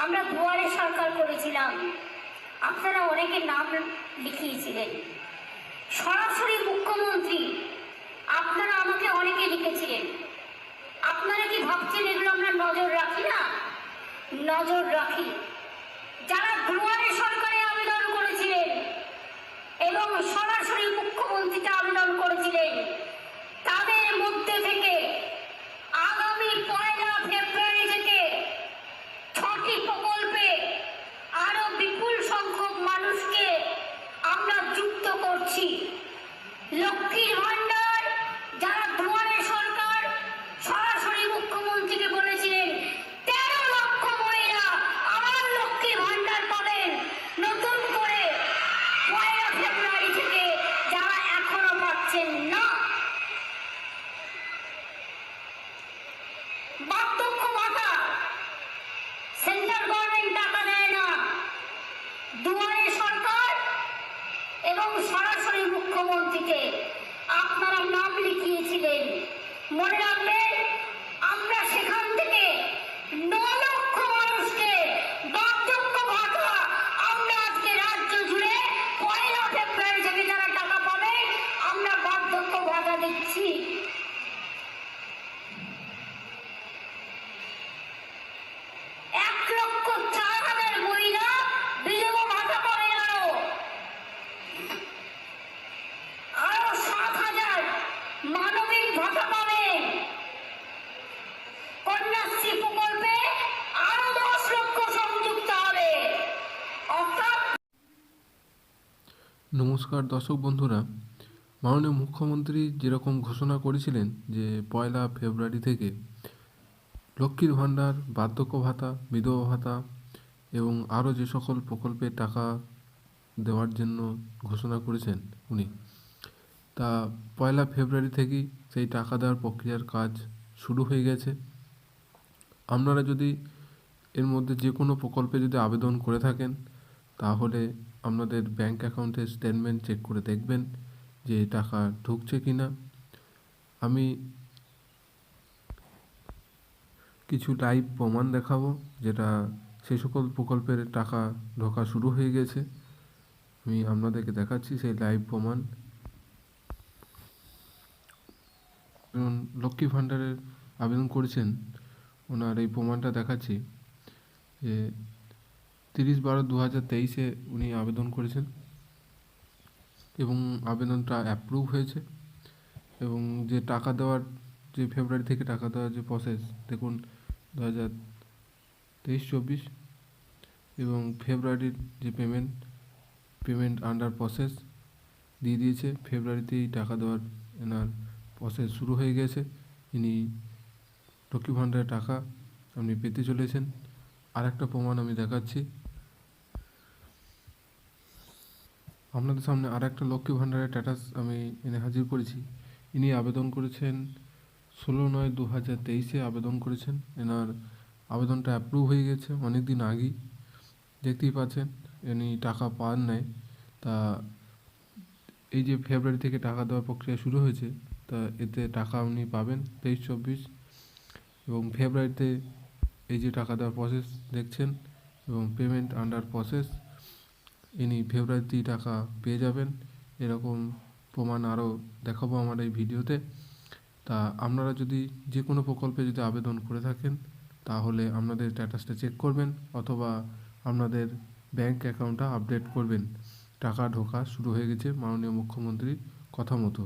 আমরা দুয়ারে সরকার করেছিলাম, আপনারা অনেকে নাম লিখিয়েছিলেন। সরাসরি মুখ্যমন্ত্রী আপনারা আমাকে অনেকে লিখেছিলেন। আপনারা কি ভাবছেন এগুলো আমরা নজর রাখি না? নজর রাখি। যারা দুয়ারে সরকারে আবেদন করেছিলেন এবং সরাসরি মুখ্যমন্ত্রীতে আবেদন করেছিলেন, তাদের মধ্যে থেকে আগামী 1 ফেব্রুয়ারি থেকে 6টি প্রকল্পে আরো বিপুল সংখ্যক মানুষকে আমরা যুক্ত করছি। লক্ষ্মীর ভান্ডার, যারা দুয়ারে সরকার সরাসরি মুখ্যমন্ত্রীকে বলেছিলেন 13 লক্ষ মহিলা আবার লক্ষ্মীর ভান্ডার পাবেন নতুন করে 1 ফেব্রুয়ারি থেকে, যারা এখনো পাচ্ছেন না। বার্ধক্য ভাতা, সেন্ট্রাল গভর্নমেন্ট টাকা দেয় না, দুয়ারে সরকার এবং সরাসরি মুখ্যমন্ত্রীকে আপনারা নাম লিখিয়েছিলেন। মনে রাখবেন, আমরা সেখান থেকে 9 লক্ষ মানুষকে বার্ধক্য ভাতা আমরা আজকে রাজ্য জুড়ে 1 ফেব্রুয়ারি থেকে যারা টাকা পাবে আমরা বার্ধক্য ভাতা দিচ্ছি। 1,04,000 মহিলা বিধবা ভাতা পাবে, আরো 7,000 মানবিক ভাতা পাবে। কন্যাশ্রী প্রকল্পে আরো 10 লক্ষ সংযুক্ত হবে। নমস্কার দর্শক বন্ধুরা, মাননীয় মুখ্যমন্ত্রী যেরকম ঘোষণা করেছিলেন যে 1 ফেব্রুয়ারি থেকে লক্ষ্মীর ভাণ্ডার, বার্ধক্য ভাতা, বিধবা ভাতা এবং আরও যে সকল প্রকল্পে টাকা দেওয়ার জন্য ঘোষণা করেছেন উনি, তা 1 ফেব্রুয়ারি থেকেই সেই টাকা দেওয়ার প্রক্রিয়ার কাজ শুরু হয়ে গেছে। আপনারা যদি এর মধ্যে যে কোনো প্রকল্পে যদি আবেদন করে থাকেন, তাহলে আপনাদের ব্যাংক অ্যাকাউন্টের স্টেটমেন্ট চেক করে দেখবেন যে টাকা ঢুকছে কি না। আমি কিছু লাইভ প্রমাণ দেখাবো যেটা সেই সকল প্রকল্পের টাকা ঢোকা শুরু হয়ে গেছে। আমি আপনাদেরকে দেখাচ্ছি সেই লাইভ প্রমাণ। যেমন লক্ষ্মী ভাণ্ডারের আবেদন করেছেন, ওনার এই প্রমাণটা দেখাচ্ছি যে 30/12/2023 উনি আবেদন করেছেন এবং আবেদনটা অ্যাপ্রুভ হয়েছে। এবং যে টাকা দেওয়ার, যে ফেব্রুয়ারি থেকে টাকা দেওয়ার যে প্রসেস, দেখুন 2023-24 এবং ফেব্রুয়ারির যে পেমেন্ট আন্ডার প্রসেস দিয়ে দিয়েছে। ফেব্রুয়ারিতেই টাকা দেওয়ার এনার প্রসেস শুরু হয়ে গেছে। ইনি লক্ষ্মী ভাণ্ডারের টাকা আপনি পেতে চলেছেন। আর একটা প্রমাণ আমি দেখাচ্ছি আপনাদের সামনে। আর একটা লক্ষ্মী ভাণ্ডারের স্ট্যাটাস আমি এনে হাজির করেছি। ইনি আবেদন করেছেন 16/9/2023 আবেদন করেছেন। এনার আবেদনটা অ্যাপ্রুভ হয়ে গেছে অনেক দিন আগেই। দেখতেই পাচ্ছেন ইনি টাকা পান নাই। তা এই যে ফেব্রুয়ারি থেকে টাকা দেওয়ার প্রক্রিয়া শুরু হয়েছে, তা এতে টাকা উনি পাবেন 23-24। এবং ফেব্রুয়ারিতে এই যে টাকা দেওয়ার প্রসেস দেখছেন এবং পেমেন্ট আন্ডার প্রসেস, ইনি ফেব্রুয়ারিতেই টাকা পেয়ে যাবেন। এরকম প্রমাণ আরও দেখাবো আমার এই ভিডিওতে। তা আপনারা যদি যে কোনো প্রকল্পে যদি আবেদন করে থাকেন, তাহলে আপনাদের স্ট্যাটাসটা চেক করবেন অথবা আপনাদের ব্যাংক অ্যাকাউন্টটা আপডেট করবেন। টাকা ঢোকা শুরু হয়ে গেছে মাননীয় মুখ্যমন্ত্রীর কথা মতো।